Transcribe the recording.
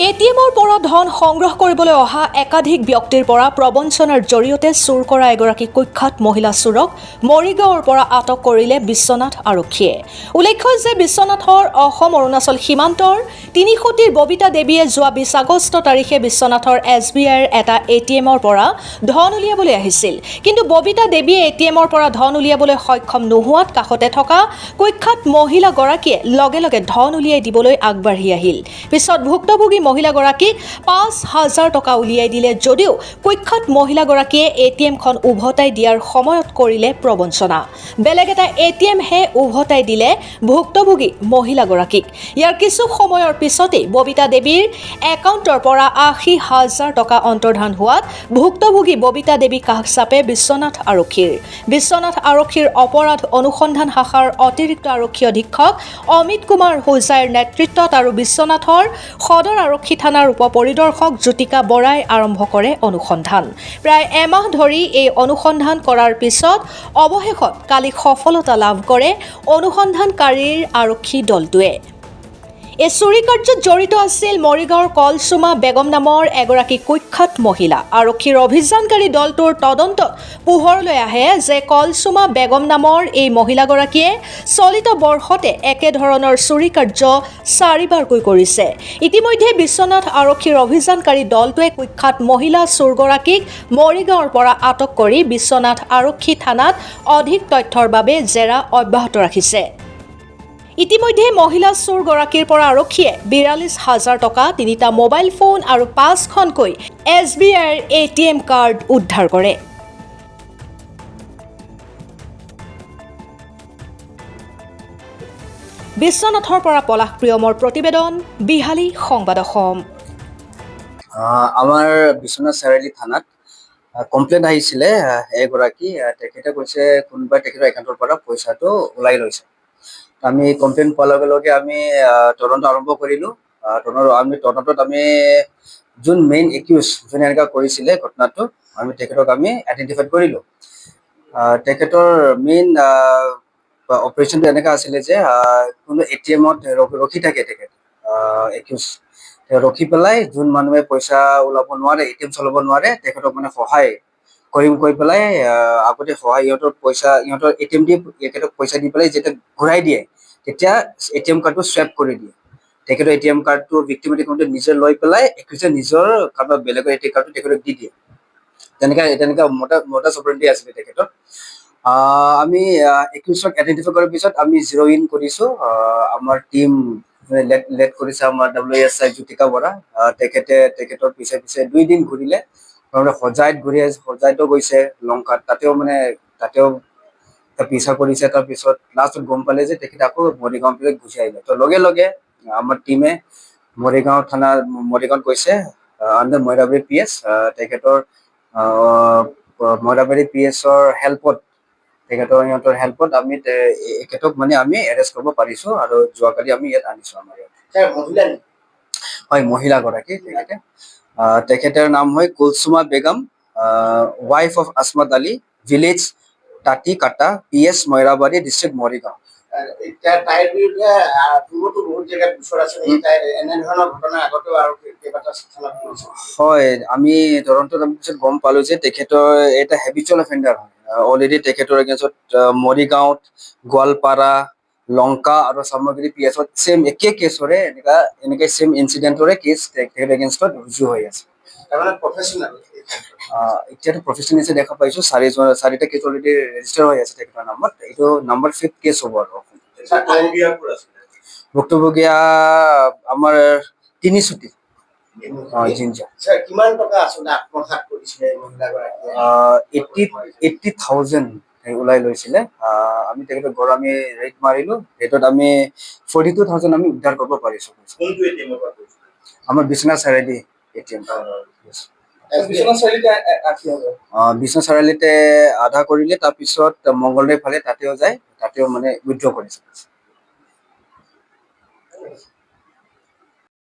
এটিএমৰ পৰা ধন সংগ্ৰহ কৰিবলৈ অহা একাধিক ব্যক্তিৰ পৰা প্ৰবঞ্চনাৰ জৰিয়তে চুৰ কৰা এগৰাকী কুখ্যাত মহিলা চোৰক মৰিগাঁৱৰ পৰা আটক কৰিলে বিশ্বনাথ আৰক্ষীয়ে। উল্লেখ্য যে বিশ্বনাথৰ অসম-অৰুণাচল সীমান্তৰ তিনিসুঁতিৰ ববিতা দেৱীয়ে যোৱা 20 আগষ্ট তাৰিখে বিশ্বনাথৰ SBIৰ এটা এটিএমৰ পৰা ধন উলিয়াবলৈ আহিছিল। কিন্তু ববিতা দেৱীয়ে এটিএমৰ পৰা ধন উলিয়াবলৈ সক্ষম নোহোৱাত কাষতে থকা কুখ্যাত মহিলাগৰাকীয়ে লগে লগে ধন উলিয়াই দিবলৈ আগবাঢ়ি আহিল। পিছত ভুক্তভোগী মহিলাগৰাকীক 5,000 টকা উলিয়াই দিলে যদিও কুখ্যাত মহিলাগৰাকীয়ে এটিএমখন উভতাই দিয়াৰ সময়ত কৰিলে প্ৰবঞ্চনা। বেলেগ এটা এটিএমহে উভতাই দিলে ভুক্তভোগী মহিলাগৰাকীক। ইয়াৰ কিছু সময়ৰ পিছতেই ববিতা দেৱীৰ একাউণ্টৰ পৰা 80,000 টকা অন্তৰ্ধান হোৱাত ভুক্তভোগী ববিতা দেৱী কাষ চাপে বিশ্বনাথ আৰক্ষীৰ। বিশ্বনাথ আৰক্ষীৰ অপৰাধ অনুসন্ধান শাখাৰ অতিৰিক্ত আৰক্ষী অধীক্ষক অমিত কুমাৰ হোজাইৰ নেতৃত্বত আৰু বিশ্বনাথৰ সদৰ আৰক্ষী থানাৰ উপ পৰিদৰ্শক জ্যোতিকা বৰাই আৰম্ভ কৰে অনুসন্ধান। প্ৰায় এমাহ ধৰি এই অনুসন্ধান কৰাৰ পিছত অৱশেষত কালি সফলতা লাভ কৰে অনুসন্ধানকাৰীৰ আৰক্ষী দলটোৱে। এই চুৰি কাৰ্যত জড়িত আছিল মৰিগাঁৱৰ কলচুমা বেগম নামৰ এগৰাকী কুখ্যাত মহিলা। আৰক্ষীৰ অভিযানকাৰী দলটোৰ তদন্তত পোহৰলৈ আহে যে কলচুমা বেগম নামৰ এই মহিলাগৰাকীয়ে চলিত বৰ্ষতে একেধৰণৰ চুৰি কাৰ্য 4বাৰকৈ কৰিছে। ইতিমধ্যে বিশ্বনাথ আৰক্ষীৰ অভিযানকাৰী দলটোৱে কুখ্যাত মহিলা চোৰগৰাকীক মৰিগাঁৱৰ পৰা আটক কৰি বিশ্বনাথ আৰক্ষী থানাত অধিক তথ্যৰ বাবে জেৰা অব্যাহত ৰাখিছে। ইতিমধ্যে মহিলা চোৰগৰাকীৰ পৰা আৰক্ষীয়ে 42,000 টকা, 3টা মোবাইল ফোন আৰু 5খনকৈ SBIৰ এটিএম কাৰ্ড উদ্ধাৰ কৰে। বিশ্বনাথৰ পৰা পলাশ প্ৰিয়মৰ প্ৰতিবেদন, বিহালী সংবাদ অসম। আমাৰ বিশ্বনাথ চাৰিআলি থানাত কমপ্লেইন আহিছিলে এগৰাকী তেখেতে কৈছে কোনোবাই তেখেতৰ একাউণ্টৰ পৰা পইচাটো ওলাই লৈছে। আমি কমপ্লেইন পোৱাৰ লগে লগে আমি তদন্ত আৰম্ভ কৰিলোঁ। তদন্তত আমি যোন মেইন একিউজ যোনে এনেকুৱা কৰিছিলে ঘটনাটো তেখেতক আমি আইডেণ্টিফাই কৰিলোঁ। তেখেতৰ মেইন অপাৰেশ্যনটো এনেকুৱা আছিলে যে কোনো এটিএমত ৰখি থাকে তেখেত একিউজ ৰখি পেলাই যোন মানুহে পইচা ওলাব নোৱাৰে, এটিএম চলাব নোৱাৰে, তেখেতক মানে সহায় কৰিম কৈ পেলাই আগতে ইহঁতৰ এটিএম দি তেখেতক পইচা দি পেলাই যেতিয়া ঘূৰাই দিয়ে তেতিয়া এটিএম কাৰ্ডটো চুৱাইপ কৰি দিয়ে। তেখেতৰ এটিএম কাৰ্ডটো ভিক্টিম একাউণ্টে নিজে লৈ পেলাই একিউজে নিজৰ কাৰোবাৰ বেলেগৰ এটিএম কাৰ্ডটো তেখেতক দি দিয়ে। তেনেকুৱা মডাছ অপাৰেণ্ডি আছিলে তেখেতৰ। আমি একিউজক আইডেণ্টিফাই কৰাৰ পিছত আমি জিৰ' ইন কৰিছোঁ। আমাৰ টীম লেড কৰিছে আমাৰ WSI জ্যোতিকা বৰা। তেখেতৰ পিছে 2 দিন ঘূৰিলে। হোজাইতো গৈছে, লংকাত তাতেও পিছা কৰিছে। তাৰপিছত লাষ্টত গম পালে যে তেখেতে আকৌ মৰিগাঁৱত গুচি আহিলে। তো লগে লগে আমাৰ টীমে মৰিগাঁৱত গৈছে আণ্ডাৰ মইৰাবাৰী PS। তেখেতৰ মইৰাবাৰী PSৰ হেল্পত সিহঁতৰ হেল্পত আমি এখেতক আমি এৰেষ্ট কৰিব পাৰিছোঁ আৰু যোৱাকালি আমি ইয়াত আনিছোঁ। আমাৰ ইয়াত হয়, মহিলাগৰাকী তেখেতৰ নাম হয় Kulsuma Begum, wife of Asmat Ali, village Tati Kata, PS মইৰাবাৰী, district Morigaon. তাইৰ বিৰুদ্ধে পূৰ্বতো বহুত জেগাত গোচৰ আছে নেকি? তাইৰ এনেধৰণৰ ঘটনা আগতেও আৰু কেইবাটাও স্থানত কৰিছে? হয়, আমি তদন্তত পিছত গম পালো যে তেখেতৰ এটা হেবিচুৱেল অফেণ্ডাৰ হয়। অলৰেডি তেখেতৰ এগেইনষ্টত মৰিগাঁৱত, গোৱালপাৰা, লংকা আৰু চামগুৰি PSত চেম একে কেছৰে এনেকে চেম ইনচিডেণ্টৰে কেছ তেখেতৰ এগেইনষ্টত ৰুজু হৈ আছে। তাৰমানে প্ৰফেচনেল এতিয়াতো প্ৰফেচনেল হিচাপে দেখা পাইছোঁ। 4টা কেছ অলৰেডি ৰেজিষ্টাৰ হৈ আছে তেখেতৰ নামত। এইটো নম্বৰ 5th কেছ হ'ব আৰু ভুক্তভোগীয়া আমাৰ তিনিচুটি জিঞ্জা। কিমান টকা আচলতে আত্মসাৎ কৰিছিলে মহিলাগৰাকীয়ে? 80,000 ওলাই লৈছিলে। আমি তেখেতৰ ঘৰ ৰেড মাৰিলোঁ। ৰেডত আমি 42,000 আমি উদ্ধাৰ কৰিব পাৰিছোঁ। আমাৰ বিশ্বনাথ চাৰিআলি এটিএম। বিশ্বনাথ চাৰিআলিতে আধা কৰিলে, তাৰপিছত মংগলদৈ ফালে তাতেও যায়, তাতেও উইথড্ৰ কৰিছে।